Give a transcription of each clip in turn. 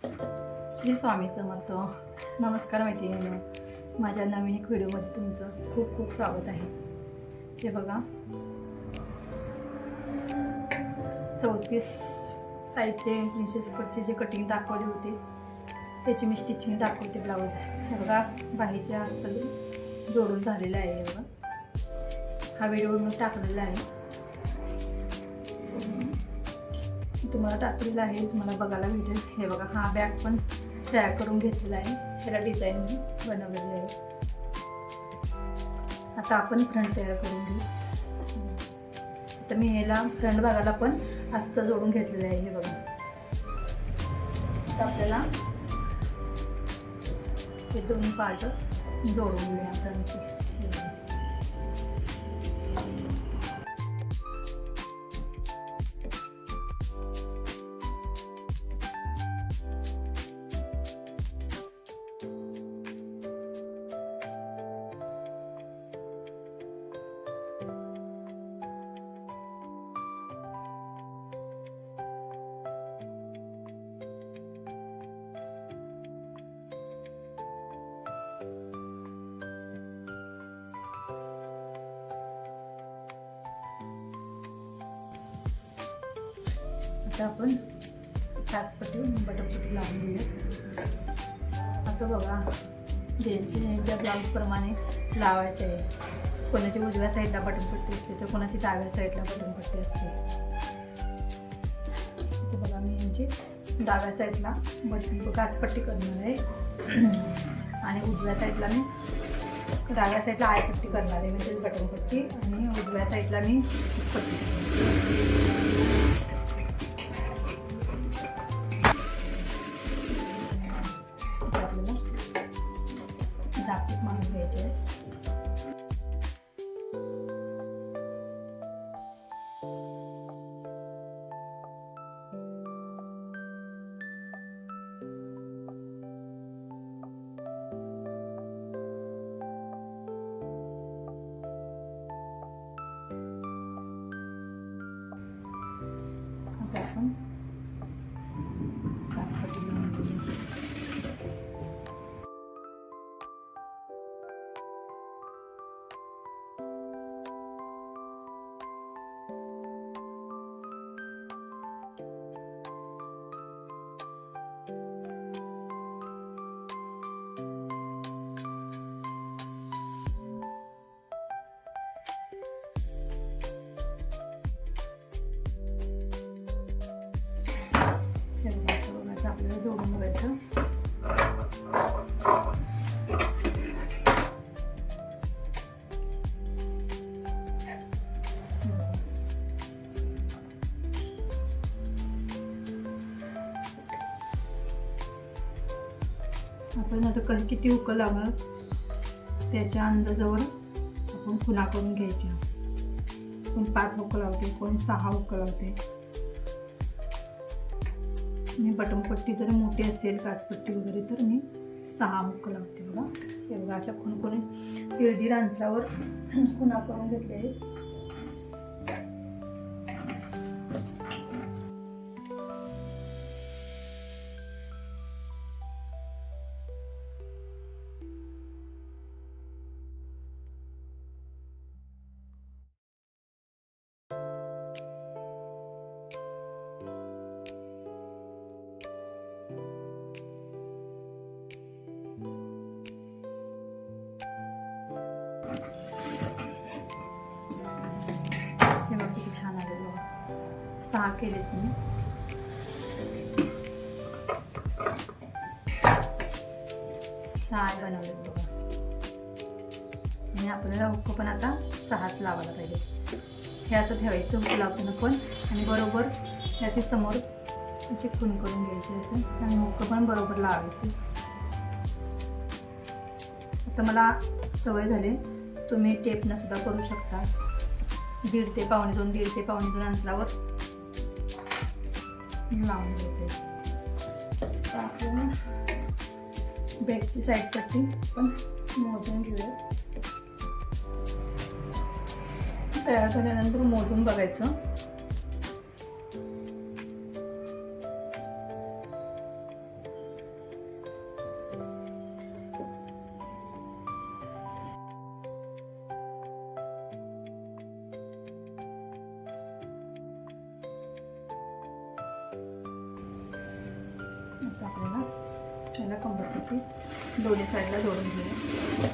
श्री स्वामी समर्थ. नमस्कार मैत्रिणींनो, माझ्या नवीन एक व्हिडिओमध्ये तुमचं खूप खूप स्वागत आहे. हे बघा, 34 साईजचे प्रिन्सेस कटचे जे कटिंग दाखवले होते त्याची मी स्टिचिंग दाखवते. ब्लाऊज हे बघा, बाहीच्या अस्तर जोडून झालेलं आहे. हे बघा, हा व्हिडिओ मी टाकलेला आहे, तुम्हाला टाकलेला आहे, तुम्हाला बघायला भेटेल. हे बघा, हा बॅग पण तयार करून घेतलेला आहे, त्याला डिझाईन मी बनवलेली आहे. आता आपण फ्रंट तयार करून घेऊ. आता मी ह्याला फ्रंट भागाला पण अस्तर जोडून घेतलेलं आहे. हे बघा, आता आपल्याला हे दोन पार्ट जोडून घेऊया फ्रंटचे. आता आपण काचपट्टी बटनपट्टी लावून घेऊया. आता बघा, ज्यांच्या ब्लाऊजप्रमाणे लावायचे आहे. कोणाची उजव्या साईडला बटनपट्टी असते तर कोणाची डाव्या साईडला बटनपट्टी असते. आता बघा, मी यांची डाव्या साईडला काचपट्टी करणार आहे आणि उजव्या साईडला मी डाव्या साईडला आयपट्टी करणार आहे, म्हणजे बटनपट्टी, आणि उजव्या साईडला मी पट्टी. जागतिक मारून घ्यायचे आहे. आता आपण काचपट्टी लावून घेऊया. आपल्याला जोडून बघायचं. आपण आता किती हुकं लावणार त्याच्या अंदाजावर आपण खुणा करून घ्यायच्या. कोण 5 हुकं लावते, कोण 6 हुकं लावते. मी बटनपट्टी जर मोठी असेल, काचपट्टी वगैरे, तर मी 6 हुकं लावते. बघा, हे बघा, अशा कोणी 1.5 अंतरावर खुणा करून घेतले आहे. हे बघा, किती छान आले. 6 केले तुम्ही. 6 बनवले बघा. आणि आपल्याला हुक पण आता 6च लावायला पाहिजे. हे असं ठेवायचं हुक लावताना पण, आणि बरोबर याचे समोर अशी खून करून घ्यायची असं, आणि हुक पण बरोबर लावायची. आता मला सवय झाली, तुम्ही टेपनं सुद्धा करू शकता. 1.5 ते 1.25, 1.5 ते 1.25 अंतरावर लावून घ्यायचे. तर आपल्याला बॅकची साईड पट्टी पण मोजून घेऊया. तयार झाल्यानंतर मोजून बघायचं. आपल्याला याला कंबरपट्टी दोन्ही साईडला जोडून घेऊया.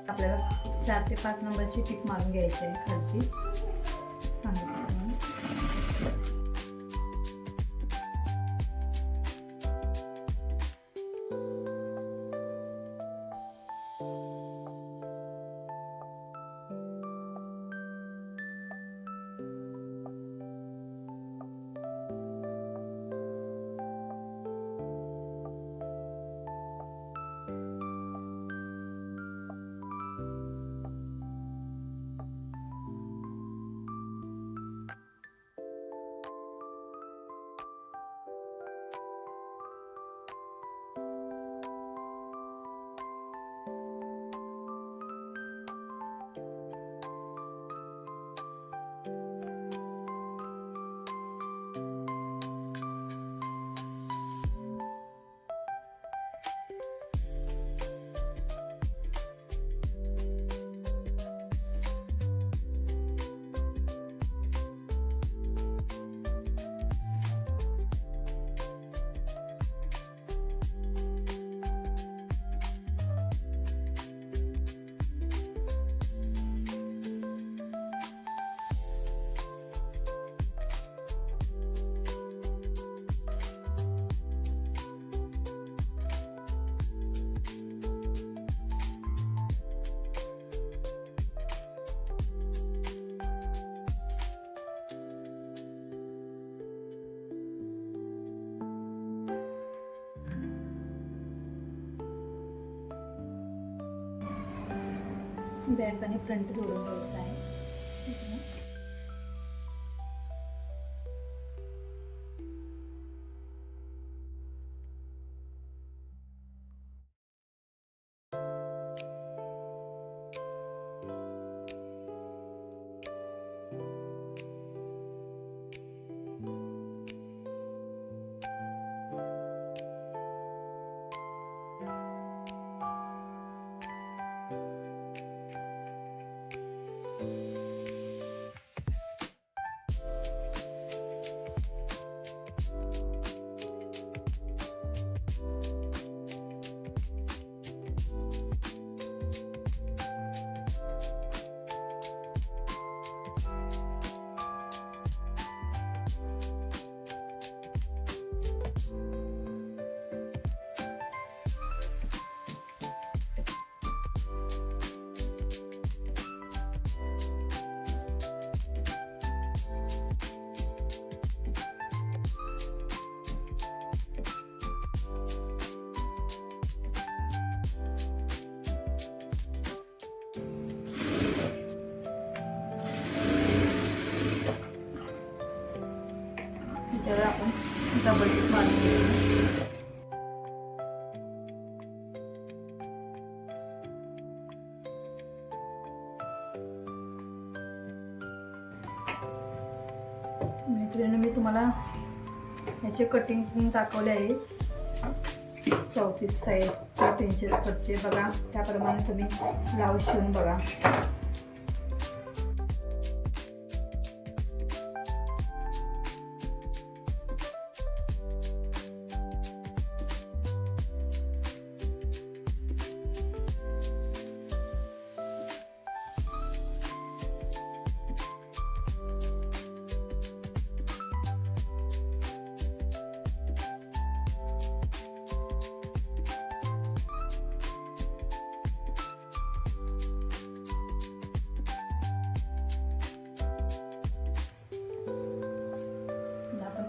आपल्याला 4 ते 5 नंबरची टिप मारून घ्यायची आहे खालची सांगितल्याप्रमाणे. बॅक आणि फ्रंट जोडून घ्यायचं आहे. त्याच्यावर आपण डबल टिप मारून घेऊया. मैत्रिणी, मी तुम्हाला ह्याचे कटिंग दाखवले आहे. 34 साईज 300 कटचे बघा. त्याप्रमाणे तुम्ही ब्लाऊज शिवून बघा.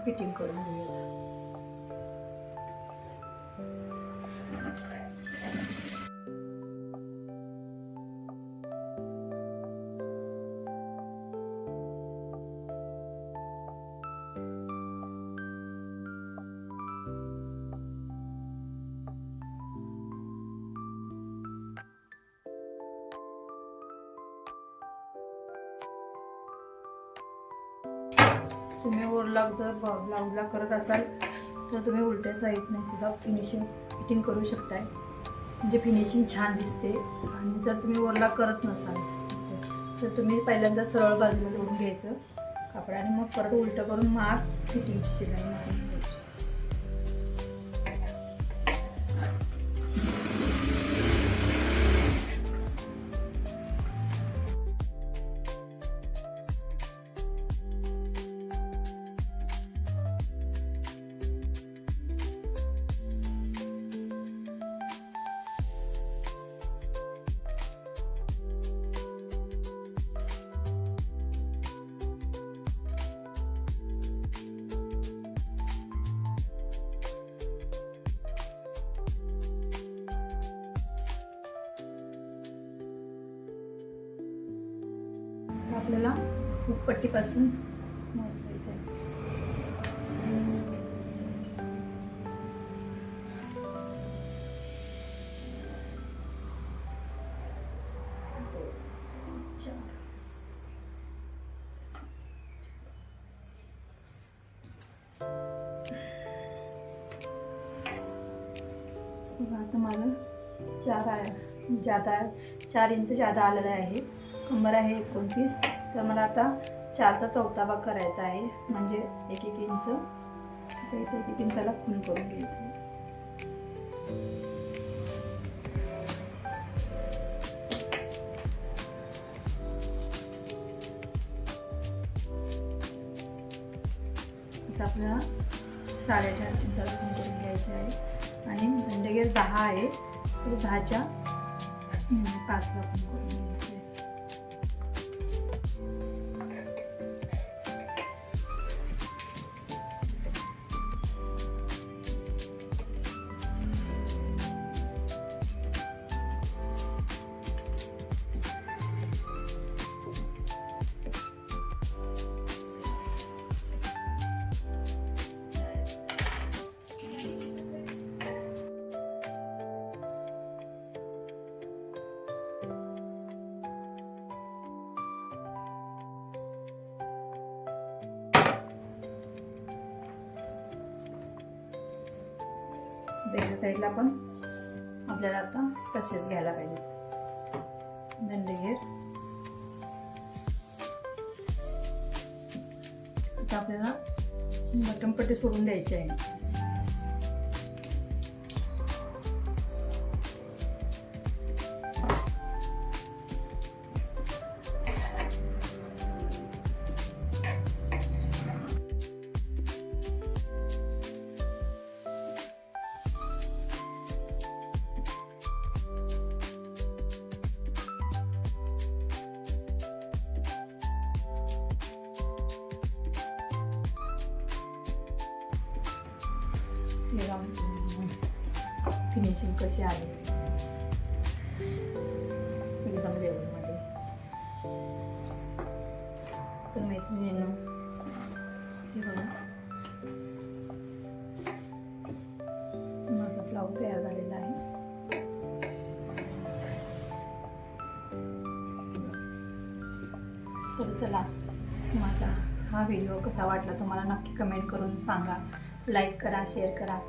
फिटिंग करून घेऊया. तुम्ही ओव्हरलॉक जर ब्लाऊजला करत असाल तर तुम्ही उलट्या साईडने सुद्धा फिटिंग करू शकताय, म्हणजे फिनिशिंग छान दिसते. आणि जर तुम्ही ओव्हरलॉक करत नसाल तर तुम्ही पहिल्यांदा सरळ बाजूला जोडून घ्यायचं कापड आणि मग परत उलटं करून माग फिटिंगची शिलाई मारून घ्यायची. आपल्याला हुकपट्टीपासून मोजायचं आहे. आता माझं 4 इंच जादा आलेलं आहे. कंबर आहे 29, तर मला आता 4चा 4था भाग करायचा आहे, म्हणजे 1-1 इंच. आता इथे 1-1 इंचाला खून करून घ्यायचं. आता आपल्याला 4.5 इंचाला खून करून घ्यायचं आहे आणि दंडगेर 10 आहे, तर 10च्या 5ला खून करून घ्यायचं आहे. वेगळ्या साईडला पण आपल्याला आता तसेच घ्यायला पाहिजे. दंडगेर आता आपल्याला बटनपट्टी सोडून द्यायची आहे. फिनिशिंग कशी आली एकदम लेवलमध्ये. तर मैत्रिणींनो, हे बघा माझा ब्लाऊज तयार झालेला आहे. तर चला, माझा हा व्हिडिओ कसा वाटला तुम्हाला नक्की कमेंट करून सांगा. लाईक करा, शेअर करा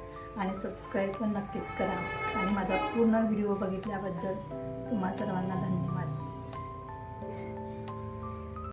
आणि सबस्क्राईब पण नक्कीच करा. आणि माझा पूर्ण व्हिडिओ बघितल्याबद्दल तुम्हा सर्वांना धन्यवाद.